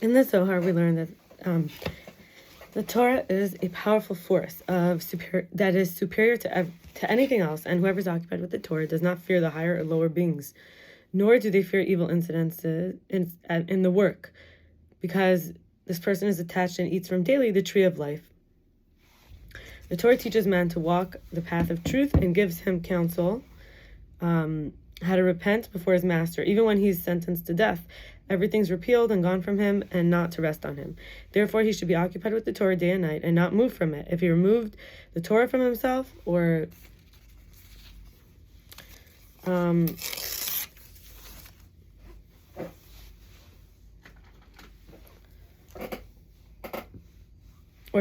In the Zohar, we learn that the Torah is a powerful force that is superior to anything else, and whoever is occupied with the Torah does not fear the higher or lower beings, nor do they fear evil incidences in the work, because this person is attached and eats from daily the tree of life. The Torah teaches man to walk the path of truth and gives him counsel, how to repent before his master, even when he's sentenced to death. Everything's repealed and gone from him, and not to rest on him. Therefore, he should be occupied with the Torah day and night, and not move from it. If he removed the Torah from himself, or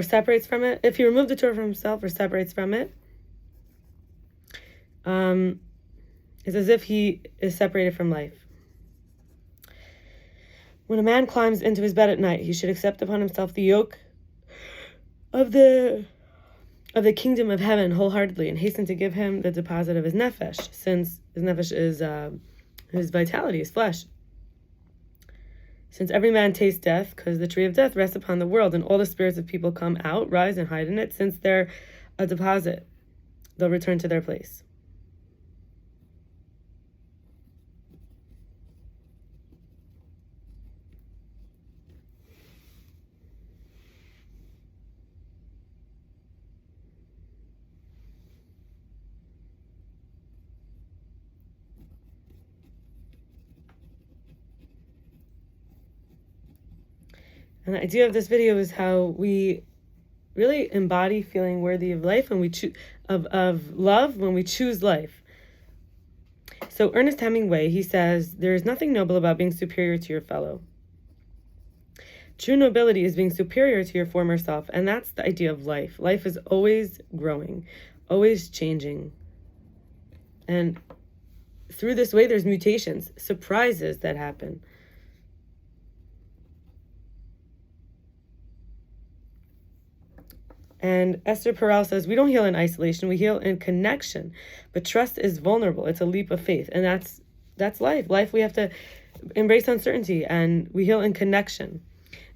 separates from it, if he removed the Torah from himself or separates from it, it's as if he is separated from life. When a man climbs into his bed at night, he should accept upon himself the yoke of the kingdom of heaven wholeheartedly, and hasten to give him the deposit of his nefesh, since his nefesh is his vitality, his flesh. Since every man tastes death, because the tree of death rests upon the world, and all the spirits of people come out, rise, and hide in it, since they're a deposit, they'll return to their place. And the idea of this video is how we really embody feeling worthy of life when we choose of love when we choose life. So Ernest Hemingway, he says, there is nothing noble about being superior to your fellow. True nobility is being superior to your former self, and that's the idea of life. Life is always growing, always changing. And through this way, there's mutations, surprises that happen. And Esther Perel says, we don't heal in isolation, we heal in connection. But trust is vulnerable. It's a leap of faith. And that's life. Life, we have to embrace uncertainty, and we heal in connection.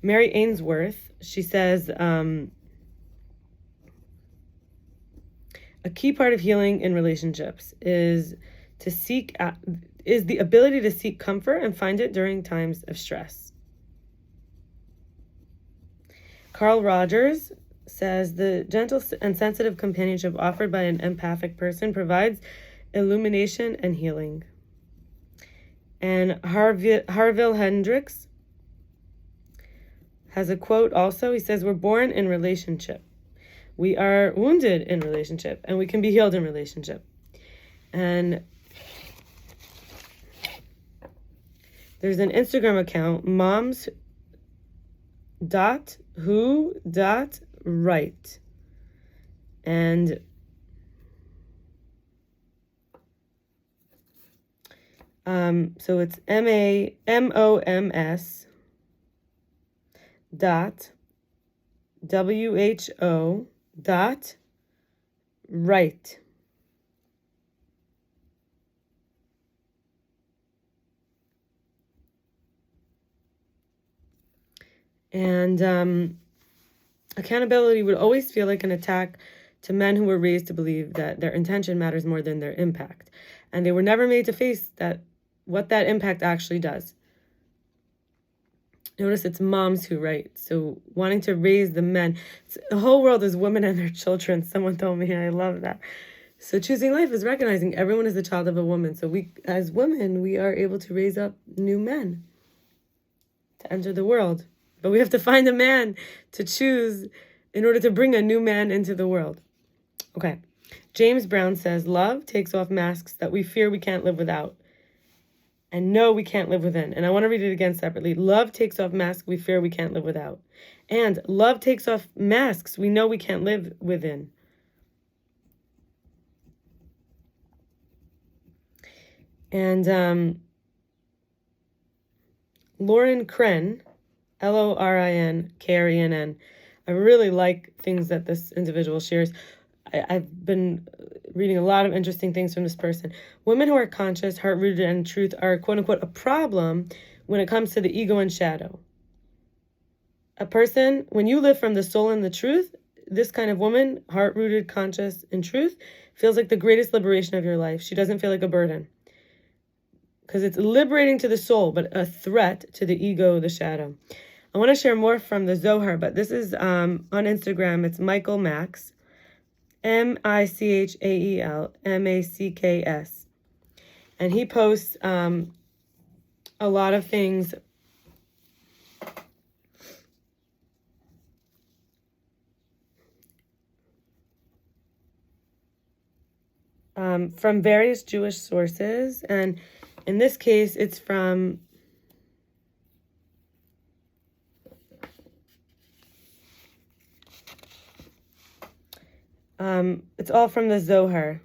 Mary Ainsworth, she says, a key part of healing in relationships is the ability to seek comfort and find it during times of stress. Carl Rogers says, the gentle and sensitive companionship offered by an empathic person provides illumination and healing. And Harville Hendrix has a quote also. He says, we're born in relationship. We are wounded in relationship, and we can be healed in relationship. And there's an Instagram account, moms.who.right. And so it's MAMOMS dot WHO dot right. And accountability would always feel like an attack to men who were raised to believe that their intention matters more than their impact. And they were never made to face what that impact actually does. Notice it's moms who write. So wanting to raise the men. The whole world is women and their children. Someone told me, and I love that. So choosing life is recognizing everyone is the child of a woman. So we, as women, we are able to raise up new men to enter the world. But we have to find a man to choose in order to bring a new man into the world. Okay. James Brown says, love takes off masks that we fear we can't live without. And no, we can't live within. And I want to read it again separately. Love takes off masks we fear we can't live without. And love takes off masks we know we can't live within. And Lorin Krenn, LORINKRENN. I really like things that this individual shares. I've been reading a lot of interesting things from this person. Women who are conscious, heart-rooted, and truth are, quote-unquote, a problem when it comes to the ego and shadow. A person, when you live from the soul and the truth, this kind of woman, heart-rooted, conscious, in truth, feels like the greatest liberation of your life. She doesn't feel like a burden. Because it's liberating to the soul, but a threat to the ego, the shadow. I want to share more from the Zohar, but this is on Instagram. It's Michael Max, MichaelMackS. And he posts a lot of things from various Jewish sources. And in this case, it's from it's all from the Zohar.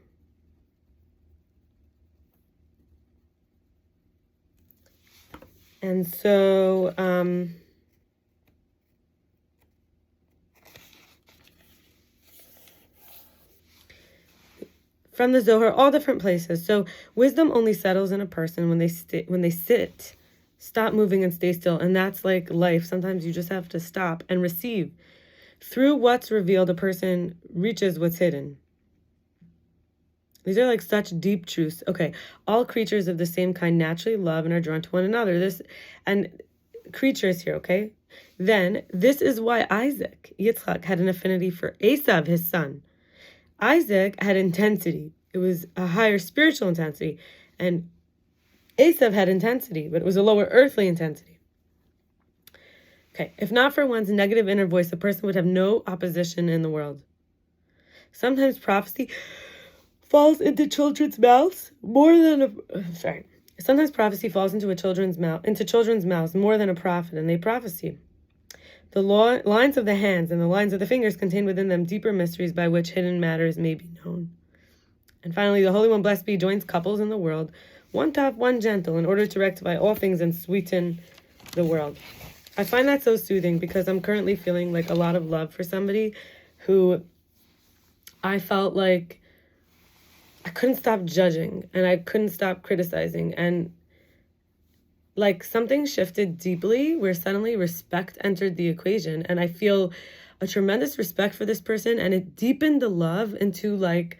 And so from the Zohar, all different places. So wisdom only settles in a person when they sit, stop moving and stay still. And that's like life. Sometimes you just have to stop and receive. Through what's revealed, a person reaches what's hidden. These are like such deep truths. Okay, all creatures of the same kind naturally love and are drawn to one another. And creatures here, okay? Then, this is why Yitzchak, had an affinity for Esav, his son. Isaac had intensity. It was a higher spiritual intensity. And Esav had intensity, but it was a lower earthly intensity. Okay, if not for one's negative inner voice, a person would have no opposition in the world. Sometimes prophecy falls into children's mouths Sometimes prophecy falls into children's mouths more than a prophet, and they prophesy. The lines of the hands and the lines of the fingers contain within them deeper mysteries by which hidden matters may be known. And finally, the Holy One, blessed be, joins couples in the world, one tough, one gentle, in order to rectify all things and sweeten the world. I find that so soothing because I'm currently feeling like a lot of love for somebody who I felt like I couldn't stop judging and I couldn't stop criticizing, and like something shifted deeply where suddenly respect entered the equation, and I feel a tremendous respect for this person, and it deepened the love into like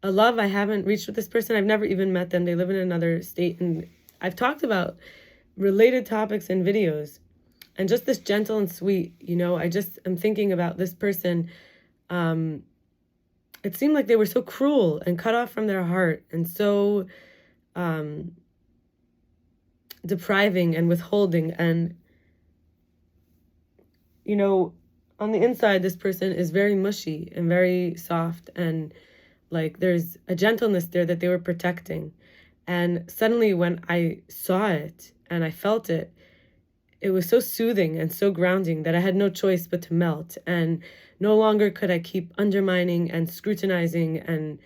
a love I haven't reached with this person. I've never even met them. They live in another state, and I've talked about related topics in videos, and just this gentle and sweet, I just am thinking about this person. It seemed like they were so cruel and cut off from their heart and so depriving and withholding. And, on the inside, this person is very mushy and very soft. And like there's a gentleness there that they were protecting. And suddenly when I saw it and I felt it, it was so soothing and so grounding that I had no choice but to melt. And no longer could I keep undermining and scrutinizing and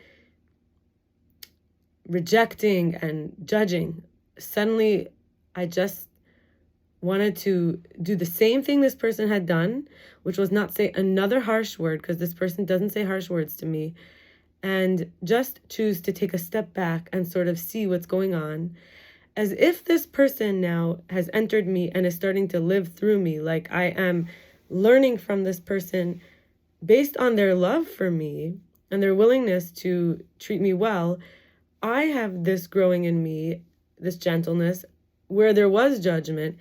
rejecting and judging. Suddenly, I just wanted to do the same thing this person had done, which was not say another harsh word, because this person doesn't say harsh words to me, and just choose to take a step back and sort of see what's going on, as if this person now has entered me and is starting to live through me, like I am learning from this person based on their love for me and their willingness to treat me well. I have this growing in me, this gentleness, where there was judgment,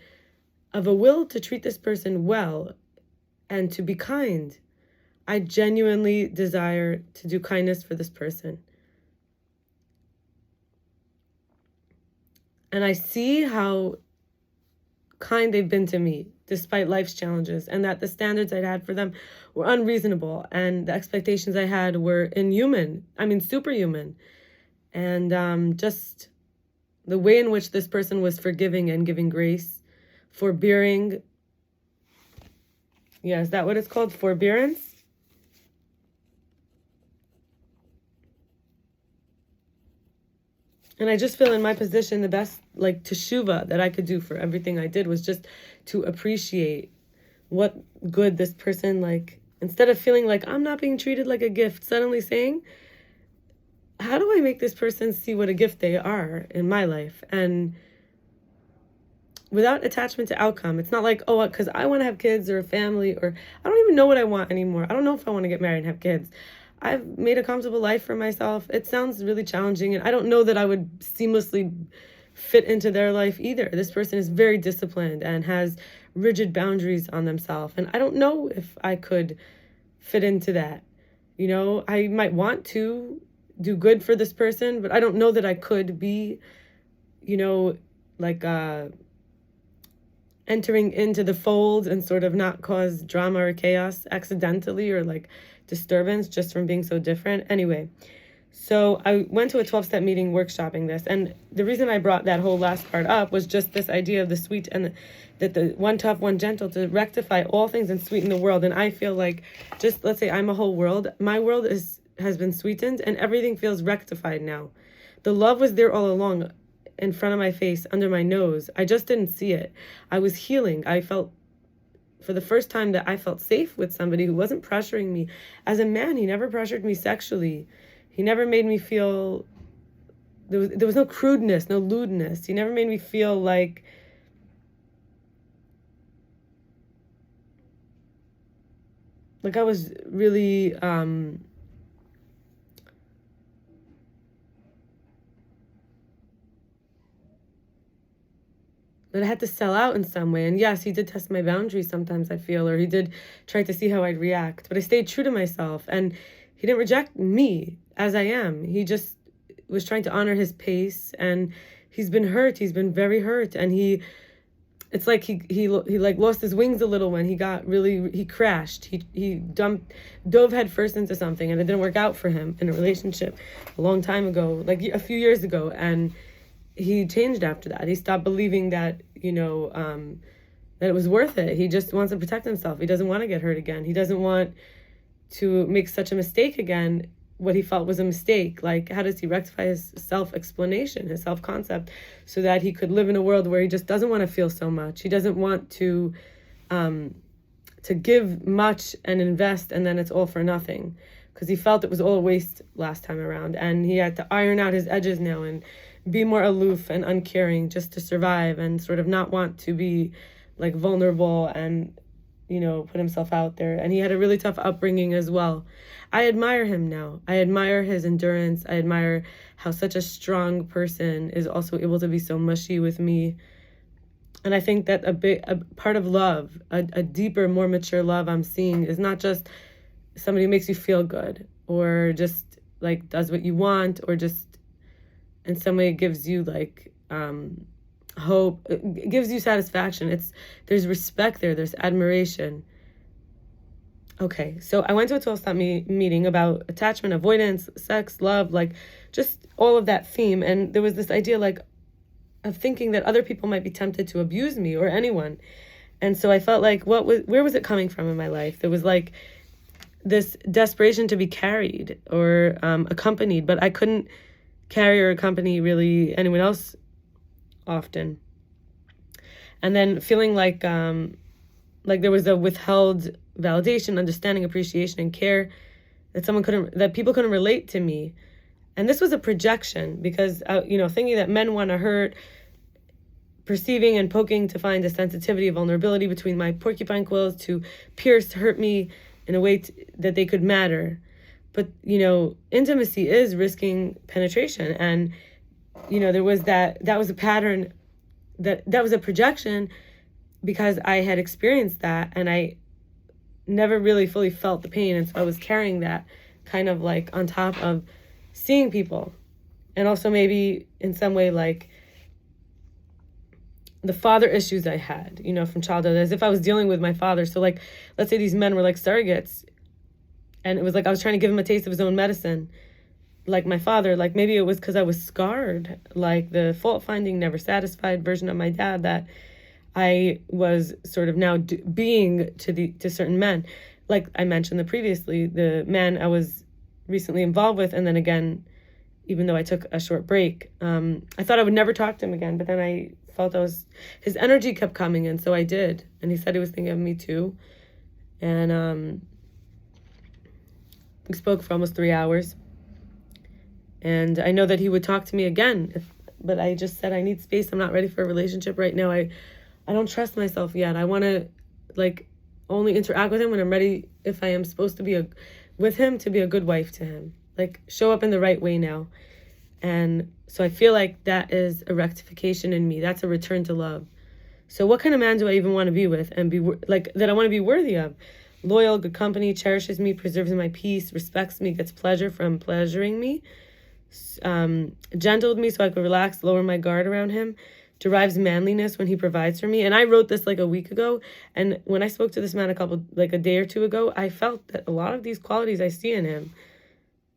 of a will to treat this person well and to be kind. I genuinely desire to do kindness for this person. And I see how kind they've been to me despite life's challenges, and that the standards I'd had for them were unreasonable, and the expectations I had were superhuman. And just the way in which this person was forgiving and giving grace, forbearing. Yeah, is that what it's called? Forbearance? And I just feel in my position, the best like teshuva that I could do for everything I did was just to appreciate what good this person, like, instead of feeling like I'm not being treated like a gift, suddenly saying, how do I make this person see what a gift they are in my life? And without attachment to outcome. It's not like, oh, because I want to have kids or a family, or I don't even know what I want anymore. I don't know if I want to get married and have kids. I've made a comfortable life for myself. It sounds really challenging, and I don't know that I would seamlessly fit into their life either. This person is very disciplined and has rigid boundaries on themselves, and I don't know if I could fit into that. I might want to do good for this person, but I don't know that I could be, like entering into the fold and sort of not cause drama or chaos accidentally, or like disturbance just from being so different. Anyway, so I went to a 12-step meeting workshopping this, and the reason I brought that whole last part up was just this idea of the sweet, and that the one tough, one gentle, to rectify all things and sweeten the world. And I feel like, just let's say I'm a whole world, my world has been sweetened, and everything feels rectified now. The love was there all along, in front of my face, under my nose. I just didn't see it. I was healing. I felt, for the first time, that I felt safe with somebody who wasn't pressuring me. As a man, he never pressured me sexually. He never made me feel, there was no crudeness, no lewdness. He never made me feel like I was really, that I had to sell out in some way. And yes, he did test my boundaries sometimes, I feel, or he did try to see how I'd react. But I stayed true to myself, and he didn't reject me as I am. He just was trying to honor his pace, and he's been hurt. He's been very hurt, and it's like he like lost his wings a little when he crashed. He dove head first into something, and it didn't work out for him in a relationship a long time ago, like a few years ago, and he changed after that. He stopped believing that, that it was worth it. He just wants to protect himself. He doesn't want to get hurt again. He doesn't want to make such a mistake again, what he felt was a mistake. Like, how does he rectify his self-explanation, his self-concept, so that he could live in a world where he just doesn't want to feel so much. He doesn't want to give much and invest, and then it's all for nothing, because he felt it was all a waste last time around, and he had to iron out his edges now and be more aloof and uncaring just to survive, and sort of not want to be like vulnerable and, put himself out there. And he had a really tough upbringing as well. I admire him now. I admire his endurance. I admire how such a strong person is also able to be so mushy with me. And I think that a part of love, a deeper, more mature love I'm seeing, is not just somebody who makes you feel good, or just like does what you want, or just in some way gives you like hope, it gives you satisfaction. There's respect there, there's admiration. Okay, so I went to a 12-step meeting about attachment, avoidance, sex, love, like just all of that theme. And there was this idea like of thinking that other people might be tempted to abuse me, or anyone. And so I felt like, where was it coming from in my life? There was like this desperation to be carried or accompanied, but I couldn't carry or accompany really anyone else often. And then feeling like there was a withheld validation, understanding, appreciation, and care that people couldn't relate to me. And this was a projection, because thinking that men want to hurt, perceiving and poking to find a sensitivity, a vulnerability between my porcupine quills to hurt me in a way that they could matter. But, intimacy is risking penetration. And, there was that was a pattern, that was a projection, because I had experienced that, and I never really fully felt the pain. And so I was carrying that kind of like on top of seeing people. And also maybe in some way like the father issues I had, from childhood, as if I was dealing with my father. So like, let's say these men were like surrogates, and it was like I was trying to give him a taste of his own medicine, like my father. Like maybe it was because I was scarred, like the fault-finding, never satisfied version of my dad that I was sort of now being to certain men. Like I mentioned previously, the man I was recently involved with, and then again, even though I took a short break, I thought I would never talk to him again, but then I felt his energy kept coming, and so I did. And he said he was thinking of me too. And we spoke for almost 3 hours. And I know that he would talk to me again, but I just said, I need space. I'm not ready for a relationship right now. I I don't trust myself yet. I want to like only interact with him when I'm ready, if I am supposed to be with him, to be a good wife to him. Like show up in the right way now. And so I feel like that is a rectification in me. That's a return to love. So what kind of man do I even want to be with and be like that I want to be worthy of? Loyal, good company, cherishes me, preserves my peace, respects me, gets pleasure from pleasuring me, gentle with me so I could relax, lower my guard around him, derives manliness when he provides for me. And I wrote this like a week ago. And when I spoke to this man a day or two ago, I felt that a lot of these qualities I see in him,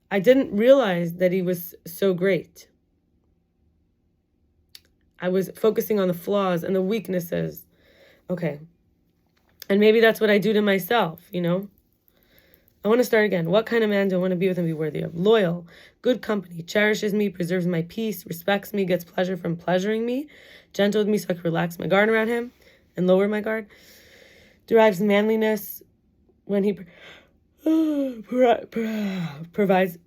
I didn't realize that he was so great. I was focusing on the flaws and the weaknesses. Okay. And maybe that's what I do to myself, you know? I want to start again. What kind of man do I want to be with and be worthy of? Loyal, good company, cherishes me, preserves my peace, respects me, gets pleasure from pleasuring me, gentle with me so I can relax my guard around him and lower my guard, derives manliness when he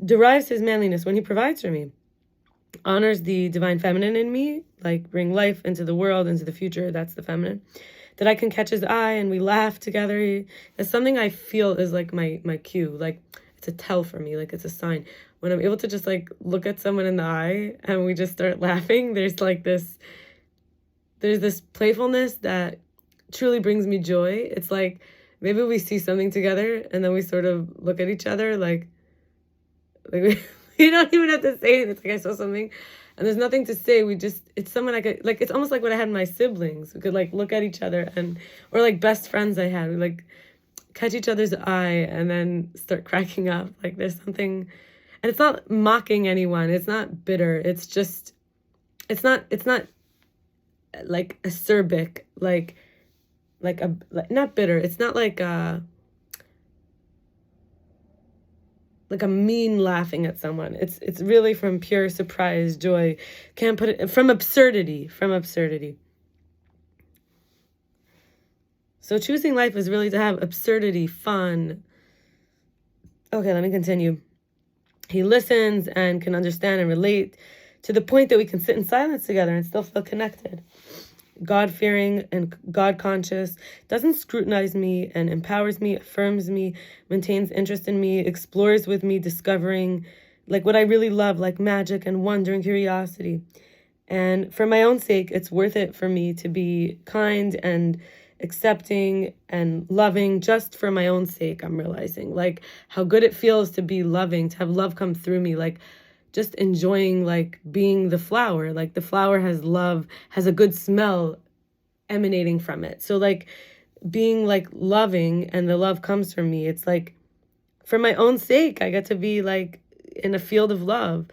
derives his manliness when he provides for me, honors the divine feminine in me, like bring life into the world, into the future. That's the feminine. That I can catch his eye and we laugh together. That's something I feel is like my cue. Like it's a tell for me. Like it's a sign. When I'm able to just like look at someone in the eye and we just start laughing, there's this playfulness that truly brings me joy. It's like maybe we see something together and then we sort of look at each other like we don't even have to say it. It's like I saw something and there's nothing to say. It's someone I could, like, it's almost like when I had my siblings. We could like look at each other or like best friends I had. We like catch each other's eye and then start cracking up. Like there's something, and it's not mocking anyone. It's not bitter. It's just, it's not like acerbic, not bitter. It's not like a mean laughing at someone. It's really from pure surprise, joy. Can't put it from absurdity. So choosing life is really to have absurdity, fun. Okay, let me continue. He listens and can understand and relate to the point that we can sit in silence together and still feel connected. God-fearing and God-conscious, doesn't scrutinize me and empowers me, affirms me, maintains interest in me, explores with me, discovering like what I really love, like magic and wonder and curiosity. And for my own sake, it's worth it for me to be kind and accepting and loving just for my own sake. I'm realizing like how good it feels to be loving, to have love come through me, like just enjoying like being the flower. Like the flower has love, has a good smell emanating from it. So like being like loving and the love comes from me. It's like for my own sake, I get to be like in a field of love.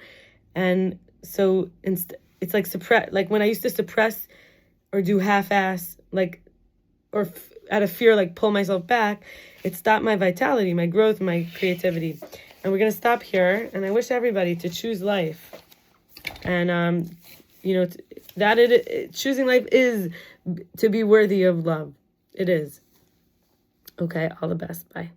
And so it's like like when I used to suppress or do half-ass, like, or out of fear, like pull myself back, it stopped my vitality, my growth, my creativity. And we're going to stop here. And I wish everybody to choose life. And, choosing life is to be worthy of love. It is. Okay, all the best. Bye.